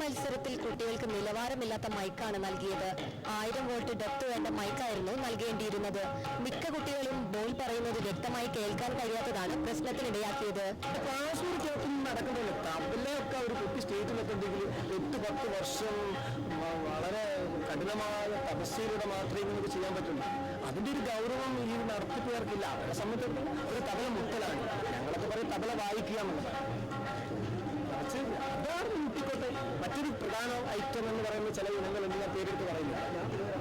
മത്സരത്തിൽ കുട്ടികൾക്ക് നിലവാരമില്ലാത്ത മൈക്കാണ് നൽകിയത്. 1000 വോൾട്ട് ഡെപ്ത് വേണ്ട മൈക്കായിരുന്നു നൽകേണ്ടിയിരുന്നത്. മിക്ക കുട്ടികളും ബോൾ പറയുന്നത് വ്യക്തമായി കേൾക്കാൻ കഴിയാത്തതാണ് പ്രശ്നത്തിനിടയാക്കിയത്. നടക്കുന്നില്ല. തബലയൊക്കെ ഒരു കുട്ടി സ്റ്റേജിലൊക്കെ ഉണ്ടെങ്കിൽ 8-10 വർഷം വളരെ കഠിനമായ തപസ്യയിലൂടെ മാത്രമേ ഇങ്ങനെ ചെയ്യാൻ പറ്റുള്ളൂ. അതിന്റെ ഒരു ഗൗരവം ഈ നടത്തിപ്പുകാർക്കില്ല. അവരെ സംബന്ധിച്ചിടത്തോളം ഒരു തബല മുട്ടലാണ്. ഞങ്ങളൊക്കെ പറയും തബല വായിക്കുക എന്നുള്ളതാണ്. അതാണ് മുട്ടിക്കോട്ടെ. മറ്റൊരു പ്രധാന ഐറ്റം എന്ന് പറയുന്ന ചില ഇനങ്ങൾ എന്ന് ഞാൻ പേരെടുത്ത് പറയുന്നത്.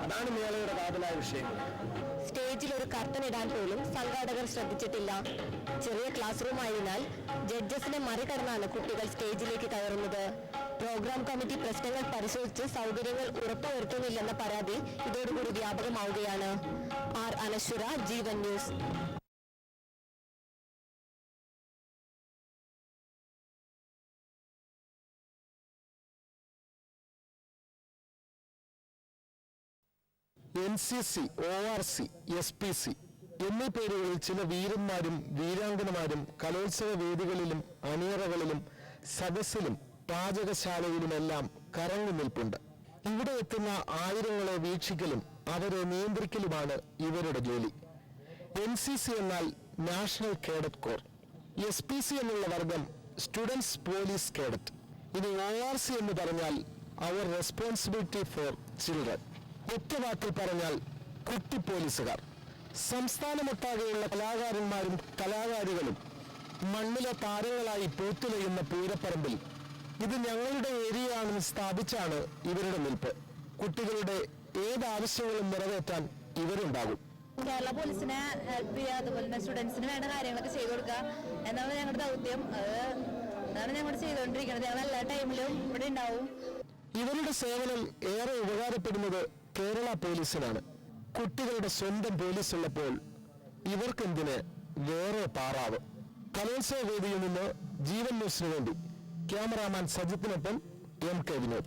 അതാണ് മേളയുടെ കാതലായ വിഷയം. സ്റ്റേജിൽ ഒരു കർട്ടൻ ഇടാൻ പോലും സംഘാടകർ ശ്രദ്ധിച്ചിട്ടില്ല. ചെറിയ ക്ലാസ് റൂം ആയതിനാൽ ജഡ്ജസിനെ മറികടന്നാണ് കുട്ടികൾ സ്റ്റേജിലേക്ക് കയറുന്നത്. പ്രോഗ്രാം കമ്മിറ്റി പ്രശ്നങ്ങൾ പരിശോധിച്ച് സൗകര്യങ്ങൾ ഉറപ്പുവരുത്തുന്നില്ലെന്ന പരാതി ഇതോടുകൂടി വ്യാപകമാവുകയാണ്. ആർ അനശ്വര, ജീവൻ ന്യൂസ്. NCC, ORC, SPC എന്നീ പേരുകളിൽ ചില വീരന്മാരും വീരാംഗനമാരും കലോത്സവ വേദികളിലും അണിയറകളിലും സദസ്സിലും പാചകശാലയിലുമെല്ലാം കറങ്ങി നിൽപ്പുണ്ട്. ഇവിടെ എത്തുന്ന ആയിരങ്ങളെ വീക്ഷിക്കലും അവരെ നിയന്ത്രിക്കലുമാണ് ഇവരുടെ ജോലി. NCC എന്നാൽ നാഷണൽ കേഡറ്റ് കോർ, SPC എന്നുള്ള വർഗം സ്റ്റുഡൻസ് പോലീസ് കേഡറ്റ്. ഇനി ORC എന്ന് പറഞ്ഞാൽ അവർ റെസ്പോൺസിബിലിറ്റി ഫോർ ചിൽഡ്രൻ. ഒറ്റ വാക്കിൽ പറഞ്ഞാൽ കുട്ടി പോലീസുകാർ. സംസ്ഥാനമൊട്ടാകെയുള്ള കലാകാരന്മാരും കലാകാരികളും മണ്ണിലെ താരങ്ങളായി പൂത്തുലയുന്ന പൂരപ്പറമ്പിൽ ഇത് ഞങ്ങളുടെ ഏരിയയാണെന്ന് സ്ഥാപിച്ചാണ് ഇവരുടെ നിൽപ്പ്. കുട്ടികളുടെ ഏതാവശ്യങ്ങളും നിറവേറ്റാൻ ഇവരുണ്ടാകും. കേരള പോലീസിനെ ഹെൽപ്പ് ചെയ്യുക, അതുപോലെ തന്നെ സ്റ്റുഡൻസിന് വേണ്ട കാര്യങ്ങളൊക്കെ ചെയ്തു കൊടുക്കുക എന്നാണ് ഞങ്ങളുടെ ദൗത്യം. അതാണ് ഞങ്ങൾ ചെയ്തുകൊണ്ടിരിക്കുന്നത്. ഞങ്ങൾ എല്ലാ ടൈമിലും ഇവിടെ ഉണ്ടാവും. ഇവരുടെ സേവനം ഏറെ ഉപകാരപ്പെടുന്നത് കേരള പോലീസിനാണ്. കുട്ടികളുടെ സ്വന്തം പോലീസ് ഉള്ളപ്പോൾ ഇവർക്കെന്തിന് വേറെ പാറാവ്. കലോത്സവ വേദിയിൽ നിന്ന് ജീവൻ ന്യൂസിനു വേണ്ടി ക്യാമറാമാൻ സജിത്തിനൊപ്പം MK വിനോദ്.